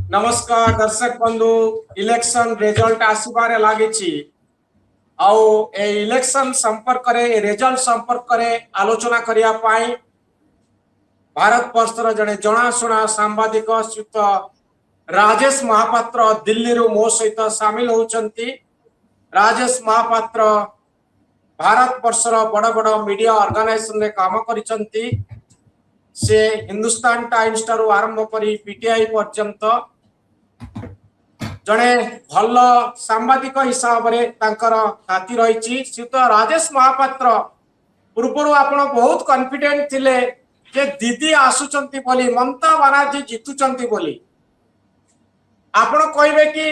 नमस्कार दर्शक बंधु इलेक्शन रिजल्ट आसबार लगी आउ इलेक्शन संपर्क रे रिजल्ट संपर्क रे आलोचना करिया पाई भारत वर्षर जड़े जनाशुना सांबादिक श्रीयुत राजेश महापात्र दिल्ली रू मो सहित सामिल होचंती। राजेश महापात्र भारत वर्षर बड़ बड़ मीडिया ऑर्गेनाइजेशन रे काम करिसंती। से हिंदुस्तान टाइम्स ठारू आरंभ करी पीटीआई पर्यंत जड़े भल सांबादिक हिसाब रे तांकर ख्याति रही। श्रीयुत राजेश महापात्र पूर्व आपण बहुत कॉन्फिडेंट थिले जे दीदी आसुचंती बोली ममता बनर्जी जितुचंती बोली। आपण कहबे कि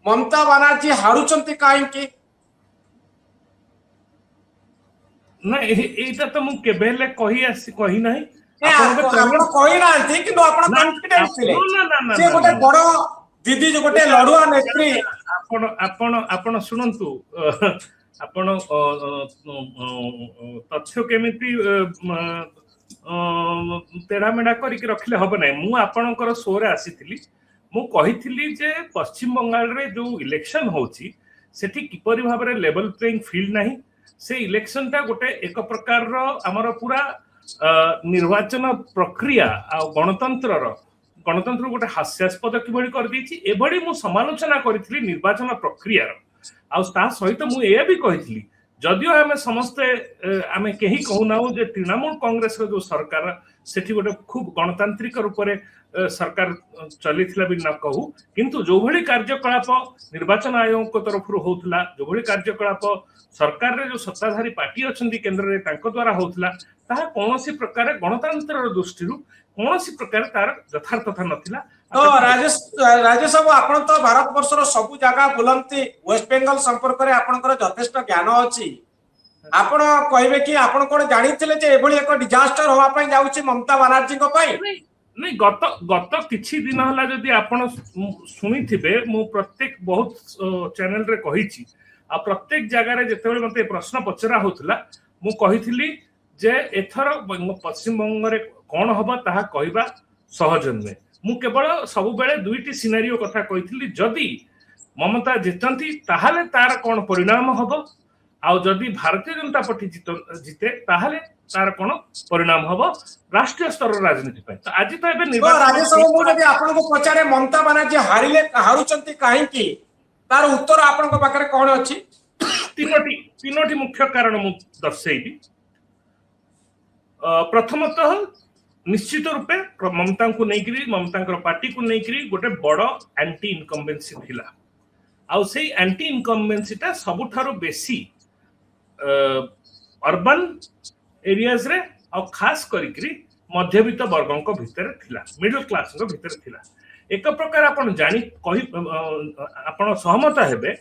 ममता बनर्जी हारुचंती काहेकि? ना एटा तो मु केबेले कही नाही आपण कहि नांती कि आपण कॉन्फिडेंट थिले जे गोटे बड़ दीदी जो गोटे लड़ुआ नेत्री। आपण आपण आपण सुनंतु आपण तथ्य केमिति तेढ़ा मेढ़ा करके रखले हब ना। मु आपणकर शो रे आसीथिली मु कहिथिली जे पश्चिम बंगाल रे जो इलेक्शन होची सेठी किपरि भाबरे लेवल प्लेइंग फील्ड नाही। से इलेक्शन टा गोटे एक प्रकार रो हमर पूरा निर्वाचन प्रक्रिया आ गणतंत्र गोटे हास्यास्पद किभଳି कर देछि एभଳି मु समालोचना करिथिली निर्वाचन प्रक्रिया आ ता सहित मु ए भी कहिथिली जदियो आमे समस्ते आमे केही कहूना जे तृणमूल कांग्रेस रो जो सरकार सेठी गोटे खूब गणतांत्रिक रूप रे सरकार चलीथिला भी न कहू किंतु जो भଳି कार्यकलाप निर्वाचन आयोग को तरफ होउथला जो भଳି कार्यकलाप सरकार रे जो सत्ताधारी पार्टी अछंती केंद्र रे तांको द्वारा होउथला ताहा कोनोसी प्रकार गणतंत्र रो दृष्टि रु कोनोसी प्रकार तार यथार्थता नथिला। तो राजेश बाबू आपण तो भारत वर्षर सब जगह बुलंती वेस्ट बेंगल संपर्क रे आपनकर यथेष्ट ज्ञान अछि। आपण कहबे कि आपण कोन जानिथिले जे एभଳି एक डिजास्टर होवा पय जाउची ममता बनर्जी को पय? नहीं गत किछि दिन हला जदि आपण सुनिथिबे मु प्रत्येक बहुत चैनल रे कहिछि आ प्रत्येक जगह रे जेतेबेले मते प्रश्न पचरा होतला मु कहिथिली जे एथर पश्चिम बंग रे कोन हबा ताहा कहबा सहज नुहे। मु केवल सब बेले दुईटी सिनेरियो कथा कहिथिली जदि ममता जितंती ताहाले तार कोन परिणाम हबो आ जदि भारतीय जनता पार्टी जिते ताहाले तार कोन परिणाम हबो राष्ट्रीय स्तर राजनीति पे। तो आज तो एबे निर्वाचन राजेश बाबू जदि आपण को पचारे ममता बनर्जी हारिले हारुचंती काहेकि तार उत्तर आपण को पाखरे कोन अछि? तीनोटी मुख्य कारण मु दर्शेइबी। प्रथमतः निश्चित रूपे ममता को नेकरी ममता पार्टी को नेकरी गोटे बड़ एंटी इनकम्बेंसी थिला आ सेही एंटी इनकम्बेंसीटा सबुठारो बेसी अर्बन एरियाज रे आ खास करिकरी मध्यवित्त वर्गों भितर थिला मिडिल क्लास भितर थिला। एक प्रकार आपण जानी कहि आपण सहमत हेबे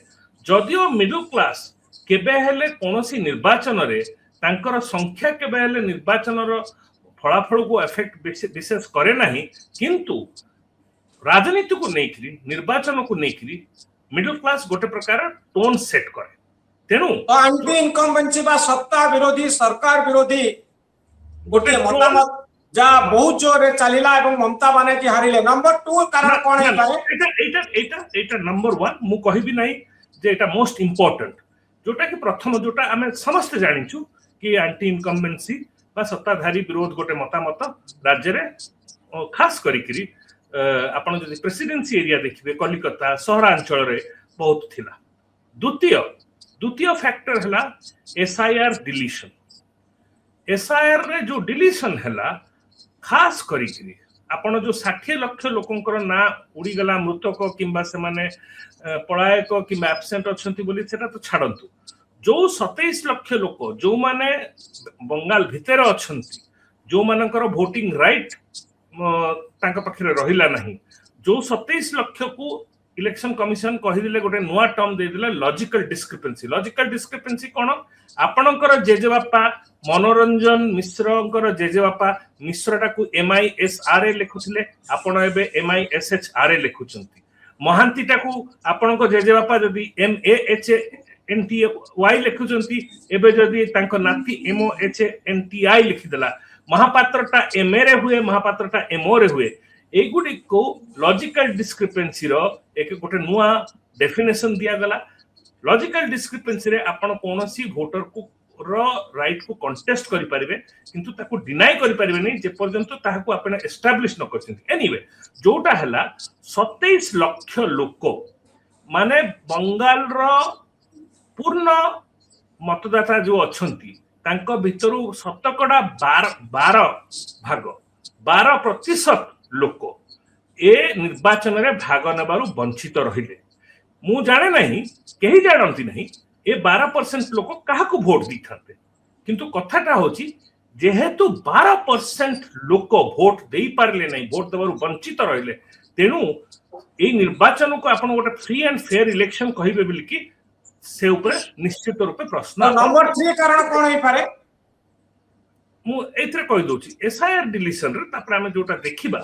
जदियो मिडिल क्लास केबे हेले कोनोसी निर्वाचन रे तांकर संख्या केबे हेले निर्वाचन रो फलाफल को एफेक्ट विशेष करे नहीं किंतु राजनीति को नेकरी निर्वाचन को नेकरी मिडिल क्लास गोटे प्रकार टोन सेट करे। तेनु एंटी इनकम्बेंसी बा सत्ता विरोधी सरकार विरोधी गोटे मतामत जा बहुत जोर रे चलीला एवं ममता बनर्जी हारिले। नंबर 2 कारण कोन है पारे? एटा नंबर 1 मु कहिबी नहीं जे एटा मोस्ट इंपोर्टेंट जोटा कि प्रथम जोटा हमें समस्त जानिछु कि एंटी इनकम्बेंसी बा सत्ताधारी विरोध गोटे मतामत राज्य रे खास करिकरी आपण जदि प्रेसिडेंसी एरिया देखिबे कलिकता सहरांचल रे बहुत थिला। द्वितीय फैक्टर हला एसआईआर डिलीशन। एसआईआर रे जो डिलीशन हला खास करिकरी आपण जो 60 लाख लोकंकर ना उड़ी गला मृतक किंबा से माने पलायक किंबा एब्सेंट अछंती बोली सेटा तो छाडंतु जो 27 लाख लोक जो माने बंगाल भितर अछंती जो मानकर वोटिंग राइट तांका पाखरे रहिला नहीं जो 27 लाख को इलेक्शन कमिशन कहिदिले गोटे नुआ टर्म दे दिले लॉजिकल डिस्क्रिपेंसी कोन आपणकर जेजेबापा मनोरंजन मिश्रकर जेजेबापा मिश्रटा को MISRA लिखुथिले आपण एबे MISHRA लिखुचंती महांतीटा को आपणको जेजेबापा जदी MAHNTY लिखुचंती एबे जदी तांको नाती MOHNTI लिखिदेला महापात्रटा MA रे हुए महापात्रटा MO रे हुए एगुडी को लॉजिकल डिस्क्रिपेंसी रो एक गोटे नुआ डेफिनेशन दिया गला लॉजिकल डिस्क्रिपेंसी रे आपण कोनोसी वोटर को रो राइट को कंटेस्ट करि परिबे किंतु ताको डिनाई करि परिबे नै जे पर्यंत ताहाको आपण एस्टैब्लिश न करछिन एनीवे जोटा हला 27 लाख लोक माने बंगाल रो पूर्ण मतदाता जो अछंती तांको भितरु शतकड़ा 12 भाग 12% लोक ए निर्वाचन रे भाग नेबारु वंचित रहिले मु जाने नहीं केही जानती नहीं ए 12% लोक काहाकू भोट दी थाते किंतु कथाटा होची जेहेतु 12% लोक भोट देई पारले नहीं भोट देबारु वंचित रहिले तेनु ए निर्वाचन को आपण गोटे फ्री एंड फेयर इलेक्शन कहिबे बिल की से ऊपर निश्चित रूपे प्रश्न नंबर 3 कारण कोन होई पारे मु एथरे कहि दोची एसआईआर डिलीशन रे तापर हम जोटा देखिबा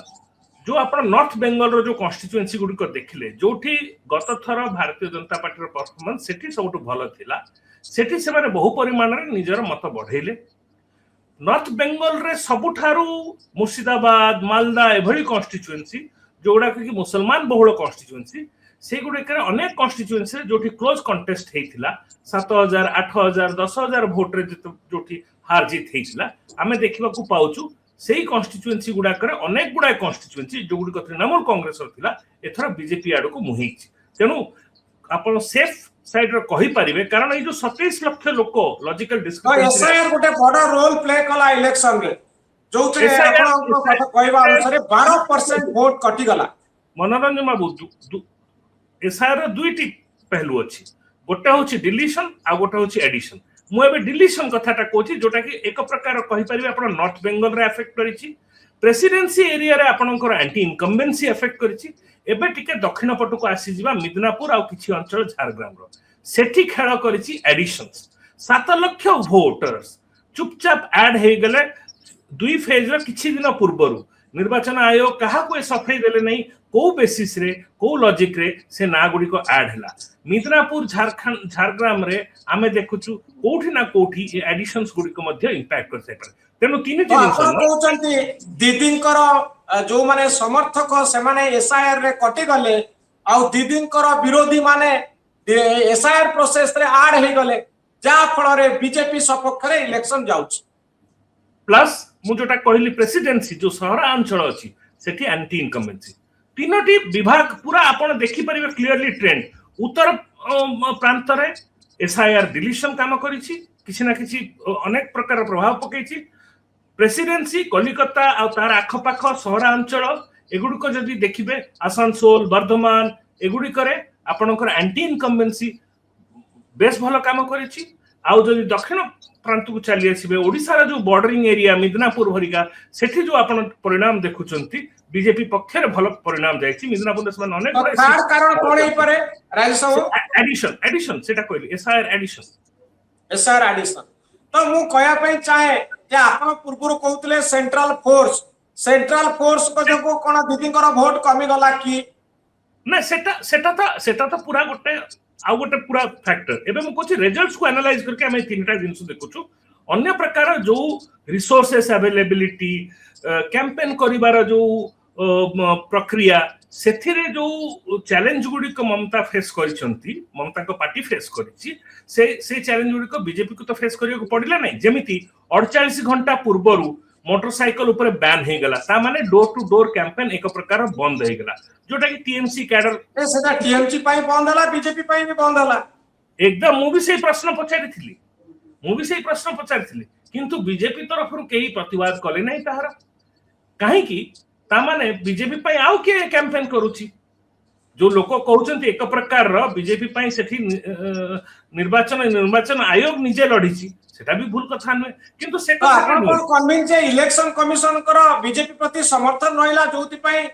जो आपण नॉर्थ बेंगल रो जो कॉन्स्टिट्यूएंसी गुडी को देखिले जोठी गत थर भारतीय जनता पार्टी रो परफॉर्मेंस सेठी सबटु भलो थिला सेठी से माने बहु परिमाण रे निजर मत बढ़ेले नॉर्थ बेंगल रे सबुठारू मुर्शिदाबाद मालदा एभली कॉन्स्टिट्यूएंसी जोडा कि मुसलमान बहुल कॉन्स्टिट्यूएंसी से गुडी करे अनेक कॉन्स्टिट्यूएंसी जोठी क्लोज कंटेस्ट हेतिला 7000 8000 10000 वोट रे जोठी हार जीत हेतिला हमें देखिबा को पाउचू सेही कॉन्स्टिट्यूएंसी गुडा करे अनेक गुडा कॉन्स्टिट्यूएंसी जो गुडी को तृणमूल कांग्रेस थिला एथरा बीजेपी आडो को मुहिची तेनु आपण सेफ साइड रो कहि परिबे कारण ए जो 27 लाख लोक लॉजिकल डिस्क्रिपेंसी एसआईआर गोटे बड़ा रोल प्ले कला इलेक्शन रे जोथे आपण कथा कहबा अनुसार 12% वोट कटि गला मनोरंजन बाबू एसआईआर रो दुईटी पहलू अछि गोटे होछि डिलीशन आ गोटे होछि एडिशन मु एबे डिलीशन कथाटा कोछि जोटा कि एक प्रकार कहि परिबे आपण नॉर्थ बेंगल रे अफेक्ट करिछि प्रेसिडेंसी एरिया रे आपनकर एंटी इनकम्बेंसी अफेक्ट करिछि एबे टिके दक्षिण पटु को आसी जिबा मिदनापुर आ किछि अंचल झारग्राम रो सेठी खेळ करिछि एडिशंस 7 लाख वोटर्स चुपचाप ऐड हे गेले दुई फेज रो किछि दिन पूर्वरु निर्वाचन आयोग कहा को सफाई देले नहीं को बेसिस रे को लॉजिक रे से ना गुडी को ऐड हला मिदनापुर झारखंड झारग्राम रे आमे देखुछु कोठी ना कोठी ए एडिशंस गुडी को मध्य इंपैक्ट कर सके तेनु तीन जिनिस आपण कहउचंती दीदींकर जो माने समर्थक से माने एसआईआर रे कटि गले आ दीदींकर विरोधी माने एसआईआर प्रोसेस रे ऐड हे गले जा फल रे बीजेपी सपक्ष रे इलेक्शन जाउछ प्लस मु जोटा कहली प्रेसिडेंसी जो सहरांचल अछि सेठी एंटी इनकम्बेंसी तीनोटी विभाग पूरा आपण देखि परिबे क्लियरली ट्रेंड उत्तर प्रांत रे एसआईआर डिलीशन काम करिछि किछि ना किछि अनेक प्रकार प्रभाव पकैछि प्रेसिडेंसी कलिकता आ तार आखपाख सहरांचल एगुडी को जदी देखिबे आसानसोल बर्धमान एगुडी करे आपणकर एंटी इनकम्बेंसी बेस भलो काम करिछि आउ जदी दक्षिण प्रांत को चली आसीबे ओडिसा रा जो बॉर्डरिंग एरिया मिदनापुर भरिका सेठी जो आपण परिणाम देखुचंती बीजेपी पक्ष रे भलो परिणाम जायछि मिदनापुर रे समान अनेक थर्ड कारण कोन हे परे राजसभा एडिशन सेटा कहली एसआईआर एडिशन तो मु कहया पई चाहे जे आपण पूर्वरु कहउतले सेंट्रल फोर्स को जो कोन दीदींकर वोट कमी गला कि ना सेटा तो पूरा गोटे आ गोटे पूरा फैक्टर एबे मु कोछि रिजल्ट्स को एनालाइज करके हम तीनटा जिंस देखुछु अन्य प्रकार जो रिसोर्सेस अवेलेबिलिटी कैंपेन करिवार जो प्रक्रिया सेथिरे जो चैलेंज गुडी को ममता फेस करिसंती ममता को पार्टी फेस करिछि से चैलेंज गुडी को बीजेपी को तो फेस करियो को पड़िला नै जेमिति 48 घंटा पूर्वरु मोटरसाइकिल ऊपर बैन हे गला ता माने डोर टू डोर कैंपेन एक प्रकार बंद हे गला जोटा कि टीएमसी कैडर ए सेटा टीएमसी पई बंद हला बीजेपी पई भी बंद हला एकदम मु भी सेही प्रश्न पचारिथिली किंतु बीजेपी तरफ रु केही प्रतिवाद कले नै ताहार काहे कि ता माने बीजेपी पई आउ के कैंपेन करूची जो लोक कहउचंती एक प्रकार रो बीजेपी पई सेठी निर्वाचन आयोग निजे लढिची सेटा भी भूल कथा नै किंतु से आपण कोन कन्विन्स जे इलेक्शन कमिशन कर बीजेपी प्रति समर्थन रहिला जोति पई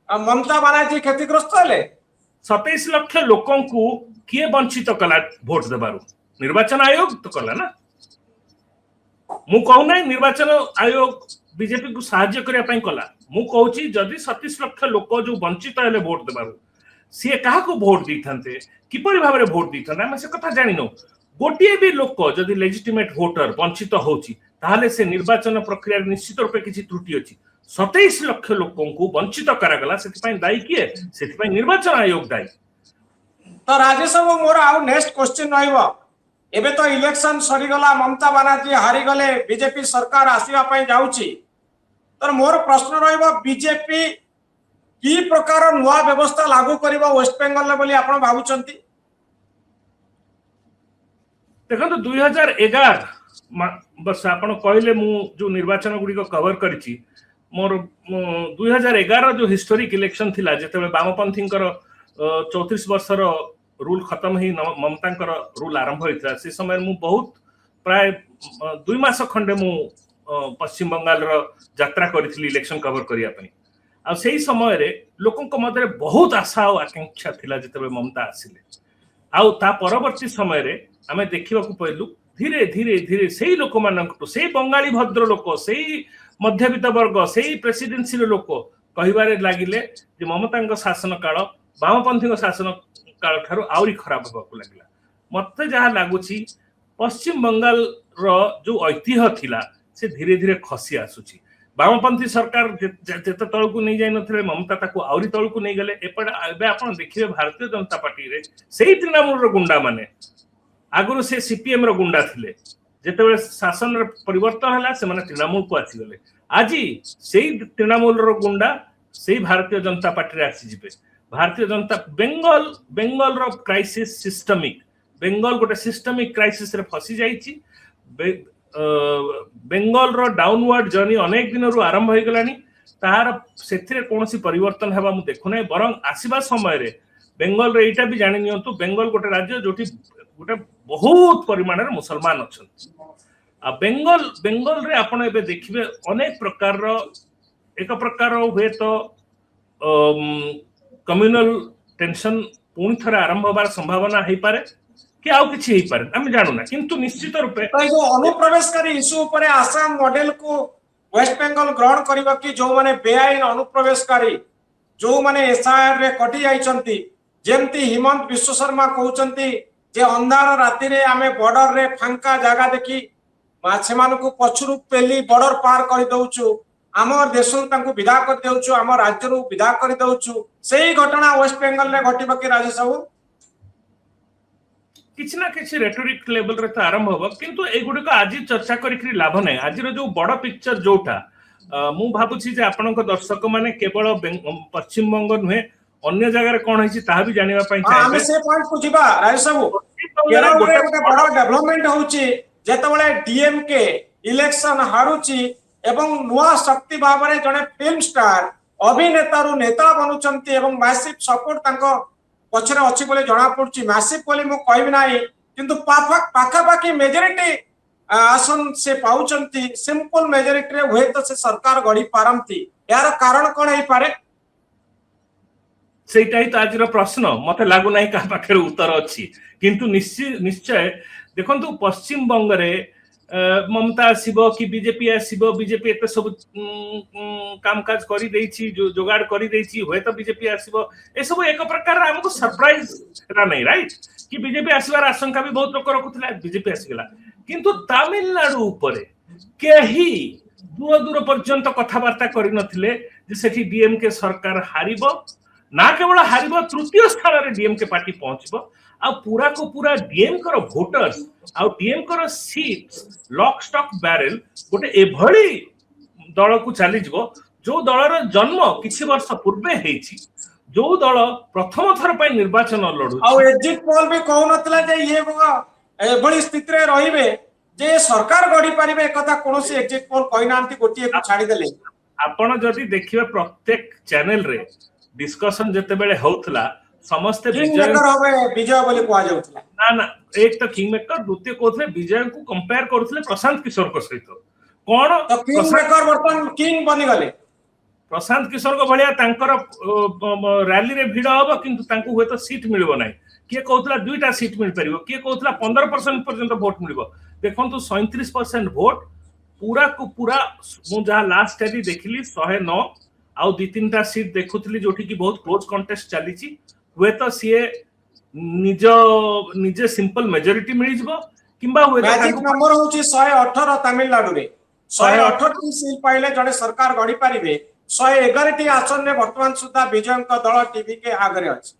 ममता बनर्जी क्षतिग्रस्त हले 27 लाख लोकन को किए वंचित कला वोट देबारु निर्वाचन आयोग तो कला ना मु कहू नै निर्वाचन आयोग बीजेपी को सहायता करिया पई कला मु कहूची जदी 27 लाख लोक जो वंचित हले वोट देबारु से काहा को वोट दिथांते किपरि भाबरे वोट दिथांते हम से कथा जानि नो गोटिए भी लोक जदी लेजिटिमेट वोटर वंचित होची ताहले से निर्वाचन प्रक्रिया निश्चित रूपे किछि त्रुटि अछि 27 लाख लोकों को वंचित करागला सेति दायी किए सेति निर्वाचन आयोग दायी। तो राजेश बाबू मोर आउ नेक्स्ट क्वेश्चन रहइबो एबे तो इलेक्शन सरी गला ममता बनर्जी हारी गले बीजेपी सरकार आसीबा पई जाउची तर मोर प्रश्न रहइबो बीजेपी की प्रकार नुआ व्यवस्था लागू करिबो वेस्ट बेंगल बोली आपण भाबुचंती। देखो 2011 बस आपण कहले मु जो निर्वाचन गुडी को कवर करिछि मोर 2011 जो हिस्टोरिक इलेक्शन थिला जेतेबे वामपंथी 34 वर्षर रूल खत्म ही ममता रूल आरंभ होता से समय मु बहुत प्राय 2 मास खंडे मु पश्चिम बंगाल यात्रा करी इलेक्शन कवर करने आ से समय रे लोकों मध्य बहुत आशा और आकांक्षा थिला जेतेबे ममता आसिले आउ ता परवर्ती समय रे आमे देखिबा को पइलु धीरे धीरे धीरे से लोक मानक से बंगाली भद्र लोक से मध्यवित्त वर्ग से प्रेसिडेंसी लोक कहिबारे लागिले जे ममता शासन काल वामपंथी शासन काल ठारू आउरी खराब होबाकू लागला। मते जहा लागुची पश्चिम बंगाल रो जो ऐतिह्य थिला से धीरे धीरे खसी आसुची। वामपंथी सरकार जेते तळकू नहीं जाय नथिले ममता ताकू आउरी तळकू नहीं गले एपड एबे आपण देखिबे भारतीय जनता पार्टी रे सेही तृणमूल रो गुंडा माने आगुरु से सीपीएम रो गुंडा थिले जेतेबे शासन रे परिवर्तन हला से माने तृणमूल को आसी गले आजी सेही तृणमूल रो गुंडा सेही भारतीय जनता पार्टी रे आसी जिबे। भारतीय जनता बेंगल रो क्राइसिस सिस्टमिक बेंगल गोटे सिस्टमिक क्राइसिस रे फसी जाईची। बेंगल रो डाउनवर्ड जर्नी अनेक दिन रु आरंभ हो गलानी तार सेथिरे कोनोसी परिवर्तन हेबा मु देखु नै बरं आसीबा समय रे बेंगल रे एटा भी जानि नियंतु बेंगल गोटे राज्य जोटी गोटे बहुत परिमाण रे मुसलमान अछन आ बेंगल रे आपण एबे देखिबे अनेक प्रकार रो एक प्रकार हुए तो कम्युनल टेंशन पुणी थरे आरंभ होबार संभावना है पारे कि आउ किछि है पारे हम जानू ना किंतु निश्चित रूपे तो जो अनुप्रवेशकारी इश्यू ऊपर आसाम मॉडल को वेस्ट बेंगल ग्रहण करिबा कि जो माने बेआईन अनुप्रवेशकारी जो माने एसआईआर रे कटि जाइचंती जेमती हिमंत विश्व शर्मा कहउचंती जे अंधार राति रे आमे बॉर्डर रे फांका जगह देखि माछेमान को पछुरु पेली बॉर्डर पार कर दउचु आमर देश विदा कर देउछु आम राज्य विदा कर दउछु सेही घटना वेस्ट बेंगल रे घटिबा कि राजेश बाबू किछि ना किछि रेटोरिक लेवल रे तो आरंभ होबो किंतु ए गुडी को आज चर्चा करिकरी लाभ नै आज रो जो बड़ पिक्चर जोटा मु भाबुछि जे आपनक दर्शक माने केवल पश्चिम बंग नुहे अन्य जगह रे कोन होइछि ताहा भी जानिबा पई चाहे हम से पॉइंट पुछिबा राजेश बाबू केरल रे गोटे बड़ डेवलपमेंट होउछि जेतबेले डीएमके इलेक्शन हारुछि एवं नुआ शक्ति भाव में जड़े फिल्म स्टार अभिनेता रु नेता बनुचंती एवं मैसिव सपोर्ट तांको पछरे अछि बोले जणा पड़छि मैसिव बोली मु कहबि नाही किंतु पाखापाखी मेजॉरिटी आसन से पाउचंती सिंपल मेजॉरिटी रे होय तो से सरकार गढ़ी पारंती यार कारण कोन हे पारे सेटाई तो आज रो प्रश्न मते लागु नाही का पाखरे उत्तर अछि किंतु निश्चय देखंतु पश्चिम बंग रे ममता आसीबो कि बीजेपी आसीबो बीजेपी एते सब काम काज करी देछि जो जोगाड़ करी देछि होय तो बीजेपी आसीबो ए सब एक प्रकार हमको सरप्राइज रा नहीं राइट कि बीजेपी आसीबार आशंका भी बहुत लोक रखुतला बीजेपी आसीगला किंतु तमिलनाडु ऊपरे केही दूर दूर पर्यंत कथावार्ता करि नथिले जे सेठी डीएमके सरकार हारिबो ना केवल हारिबो तृतीय स्थान रे डीएमके पार्टी पहुंचबो आ पूरा को पूरा डीएम कर वोटर्स आ डीएम कर सीट्स लॉक स्टॉक बैरल गोटे एभली दल को चली जबो जो दलर जन्म किछि वर्ष पूर्वे हेछि जो दल प्रथम थर पय निर्वाचन लडु आ एग्जिट पोल भी कहू नतला जे ये एभली स्थिति रे रहिबे जे सरकार गढी परिबे कथा कोनोसी एग्जिट पोल कहि नांती गोटिए को छाडी देले आपण जदी देखिबे प्रत्येक चैनल रे डिस्कशन जते बेले होतला समस्त विजय बोली कहा जाउतला ना ना एक तो किंग मेकर द्वितीय कोथले विजय को कंपेयर करथले प्रशांत किशोर को सहित कोन तो किंग मेकर बर्तन किंग बनि गले प्रशांत किशोर को भलिया तांकर रैली रे भिड़ होबो किंतु तांको होय तो सीट मिलबो नाही के कहतला दुईटा सीट मिल परिबो के कहतला 15% पर्यंत वोट मिलबो देखंतु 37% वोट पूरा को पूरा मु जहा लास्ट स्टडी देखिली 109 आउ दि तीनटा सीट देखुतली जोठी की बहुत क्लोज कंटेस्ट चलीची हुए तो सीए निजे सिंपल मेजॉरिटी मिल जबो किंबा हुए मैजिक नंबर होची 118 तमिलनाडु रे 168 सील पाइले जड़े सरकार गढ़ी पारे 111 आसन में वर्तमान सुधा विजय दल टीवी के आगे अच्छे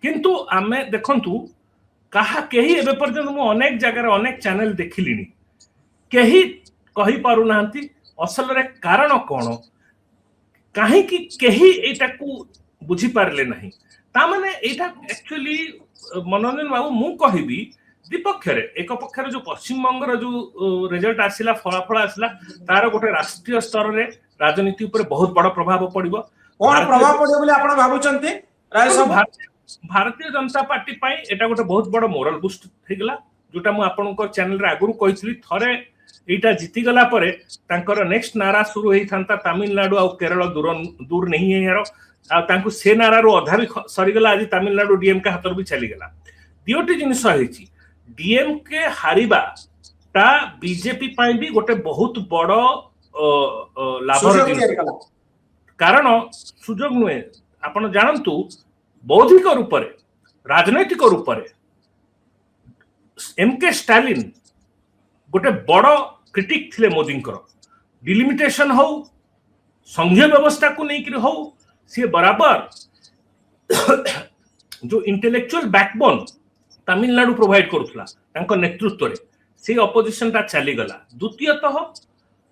किंतु आमे देखंतु कहा केही एबे पर्यंत मु अनेक जगह अनेक चैनल देखिलिनी केही कहि पारु नांती असल रे कारण कोन काहे कि केही एटा को बुझी पारले नहीं ता माने एटा एक्चुअली मनोरंजन बाबू मु कहिबी द्विपक्षरे एक पक्षरे जो पश्चिम बंगर जो रिजल्ट आसिला फलाफल आसिला तार गोटे राष्ट्रीय स्तर रे राजनीति ऊपर बहुत बड़ प्रभाव पड़िबो कोन प्रभाव पड़िबो बोली आपण भाबुचंती राय सब भारतीय जनता पार्टी पाई एटा गोटे बहुत बड़ मोरल बूस्ट हेगला जोटा मु आपनको चैनल रे आगुरु कहिसली थरे एटा जीति गला परे तांकर नेक्स्ट नारा शुरू हेई थांता तमिलनाडु आ केरल दूर दूर नहीं है यारो आ तांकु से नारा रो अधा भी सरी गला आज तमिलनाडु डीएमके हातर भी चली गला दियोटी जिनिस हेची डीएमके हारिबा ता बीजेपी पाई भी गोटे बहुत बड़ लाभर जिनिस कारण सुजोग नुए आपण जानंतु बौद्धिक रूप रे राजनैतिक रूप रे एमके स्टालिन गोटे बड़ क्रिटिक थिले मोदींकर डिलिमिटेशन हो संघीय व्यवस्था को लेकर हो सी बराबर जो इंटेलेक्चुअल बैकबोन तमिलनाडु प्रोवाइड करुला तांको नेतृत्व रे से अपोजिशन ता चली गला द्वितीयतः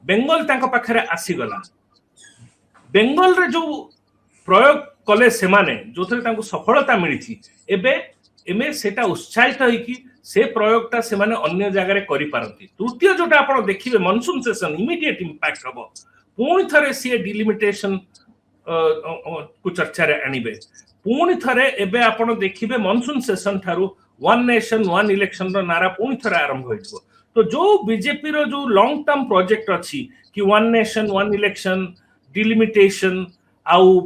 बेंगल तांको पाखरे आसी गला बेंगल रे जो प्रयोग कले से माने जो थरे तांको सफलता मिली एबे एमे सेटा उत्साहित है कि से प्रयोगटा से माने अन्य जगह रे करि पारंती तृतीय जोटा आपण देखिबे मानसून सेशन इमीडिएट इंपैक्ट हबो पुणी थरे से डिलिमिटेशन को चर्चा रे आनिबे पुणी थरे एबे आपण देखिबे मानसून सेशन थारु वन नेशन वन इलेक्शन रो नारा पुणी थरे आरंभ होइछो तो जो बीजेपी रो जो लॉन्ग टर्म प्रोजेक्ट अछि कि one nation one election delimitation आउ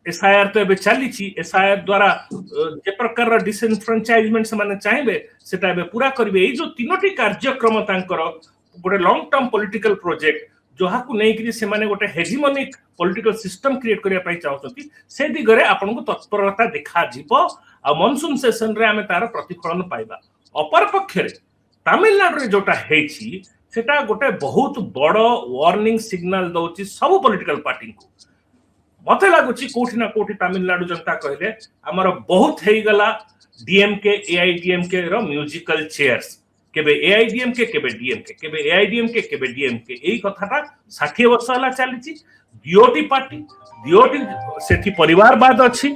एसआईआर तो एबे चली एसआईआर द्वारा जे प्रकार डिसएनफ्रेंचाइजमेंट से माने चाहिबे सेटा एबे पूरा करबे ए जो तीनोटी कार्यक्रम तांकर गोटे लॉन्ग टर्म पॉलिटिकल प्रोजेक्ट जोहा को नै कि से माने गोटे हेजिमोनिक पॉलिटिकल सिस्टम क्रिएट करिया पई चाहतती से दिगरे आपन को तत्परता देखा जिवो आ मानसून सेशन रे हमें तार प्रतिफलन पाइबा अपर पक्षरे तमिलनाडु रे जोटा हेछि सेटा गोटे बहुत बड़ वार्निंग सिग्नल दउची सब पॉलिटिकल पार्टी को मते लागुची कोठी ना कोठी तमिलनाडु जनता कहले हमर बहुत हेई गला डीएमके एआईडीएमके रो म्यूजिकल चेयर्स केबे एआईडीएमके केबे डीएमके केबे एआईडीएमके केबे डीएमके एई कथाटा 60 वर्ष हला चलीची डीओटी पार्टी डीओटी सेठी परिवारवाद अछि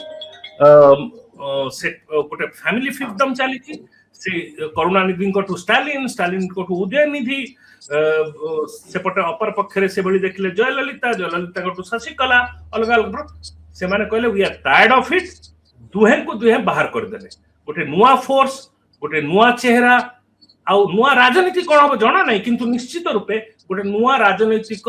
से गोटे फैमिली फिफ्टम चलीची से करुणानिधि को स्टालिन स्टालिन को उदयनिधि सेपटे अपर पक्षरे से बड़ी देखले जयललिता को शशिकला अलग अलग से माने कहले we are tired of it दुहे को दुहे बाहर कर देले गोटे नुआ फोर्स गोटे नुआ चेहरा आ नुआ राजनीति कोन हो जणा नै किंतु निश्चित रूपे गोटे नुआ राजनीतिक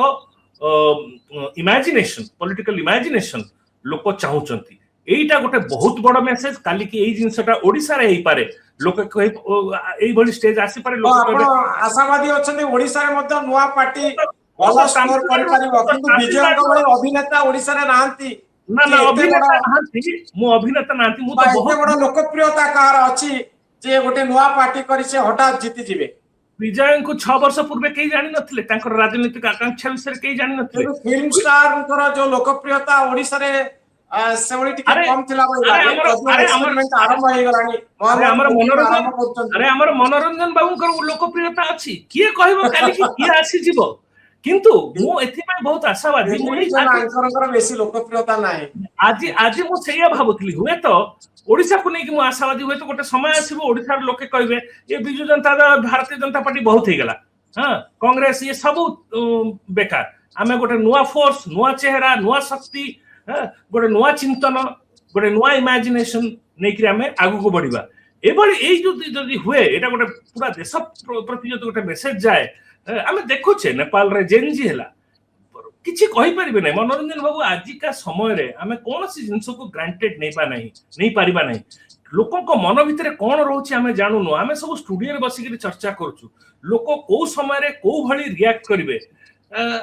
इमेजिनेशन पॉलिटिकल इमेजिनेशन लोक चाहूचंती एटा गोटे बहुत बड़ मेसेज काली की एई जिंसटा ओडिसा रे हेई पारे लोक कहि एई बडी स्टेज आसी पारे लोक आपण आशावादी अछन ओडिसा रे मध्य नुआ पार्टी भलो स्कोर करि पारिबो किंतु विजय को अभिनेता ओडिसा रे नांती ना ना अभिनेता नांती मु अभिनेता नांती मु तो बहुत बड़ लोकप्रियता कार अछि जे गोटे नुआ पार्टी करि से हठात जीति जिवे विजय को 6 वर्ष पूर्व कई जानि नथिले तांकर राजनीतिक आकांक्षा विषय कई जानि नथिले फिल्म स्टार कर जो लोकप्रियता ओडिसा रे सेवली टिके कम थिला अरे आरंभ हो गलानी अरे हमर मनोरंजन बाबू कर लोकप्रियता अछि किए कहबो काली की किए आसी जीवो किंतु मु एथि में बहुत आशावादी मु आंकर बेसी लोकप्रियता नाही आज आज मु सेया भाबुतली हुए तो ओडिसा को नहीं कि मु आशावादी हुए तो गोटे समय आसीबो ओडिसा रे लोके कहबे ये बिजु जनता भारतीय जनता पार्टी बहुत हे गला हां कांग्रेस ये सब बेकार हमें गोटे नुआ फोर्स नुआ चेहरा नुआ शक्ति गोटे नुआ चिंतन गोटे नुआ इमेजिनेशन नहीं कि हमें आगु को बढ़िबा एबडी एई जदी हुए एटा गोटे पूरा देश प्रति जदी गोटे मेसेज जाए आमे देखु छे नेपाल रे जेनजी हला किछि कहि परिबे नै मनोरंजन बाबू आज का समय रे हमें कोन सी जिंस को ग्रांटेड नहीं पारिबा नहीं लोकों को मन भितर कोन रहउछि हमें जानू न हमें सब स्टूडियो रे बसी के चर्चा करछु लोको को समय रे को भली रिएक्ट करिवे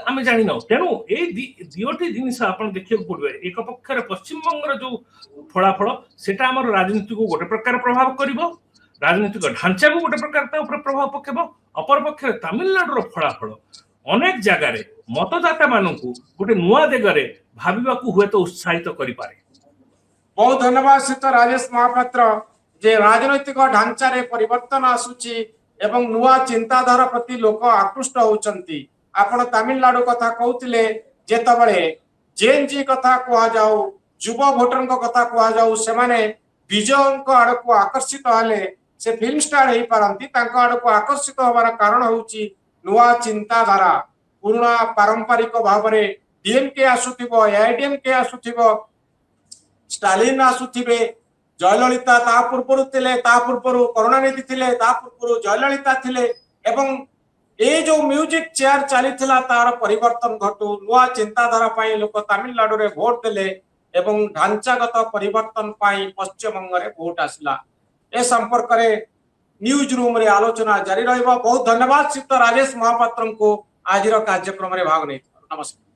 आमे जानि न तेनु ए दियोटी जिनिस आपण देखियो पड़बे एक पक्ष रे पश्चिम बंग रो जो फलाफल सेटा हमर राजनीति को गोटे प्रकार प्रभाव करिवो राजनीतिक ढांचा को गोटे प्रकार ता ऊपर प्रभाव पकेबो अपर पक्ष रे तमिलनाडु रो फलाफल अनेक जगार मतदाता मानू गोटे नुआ दिगरे भाविबाकू हुए तो उत्साहित करि पारे। बहुत धन्यवाद श्रीयुत राजेश महापात्र जे राजनैतिक ढांचा रे परिवर्तन आसुची एवं नुआ चिंताधारा प्रति लोक आकृष्ट होउचंती। आपण तमिलनाडु कथा कहउतिले जेतबळे जेएनजी कथा कहा जाऊ युवा भोटर कथा कहा जाऊ से माने विजय आड़ को आकर्षित हेले से फिल्म स्टार हो पारती आड़ को आकर्षित होबार कारण होउची नुआ चिंताधारा पुराना पारंपरिक भाव में डीएमके आसुथिबो एआईडीएमके आसुथिबो स्टालिन आसुथिबे जयललिता ता पूर्व थिले ता पूर्व करुणानिधि थिले ता पूर्व जयललिता थिले एवं ए जो म्यूजिक चेयर चली तार परिवर्तन घटू नुआ चिंताधारा पाई लोक तमिलनाडु रे भोट देले एवं ढांचागत परिवर्तन पाई पश्चिम बंग रे भोट आसला। ए संपर्क रे न्यूज रूम रे आलोचना जारी रहइबा। बहुत धन्यवाद श्रीयुत राजेश महापात्र को आज कार्यक्रम रे भाग नै। नमस्कार।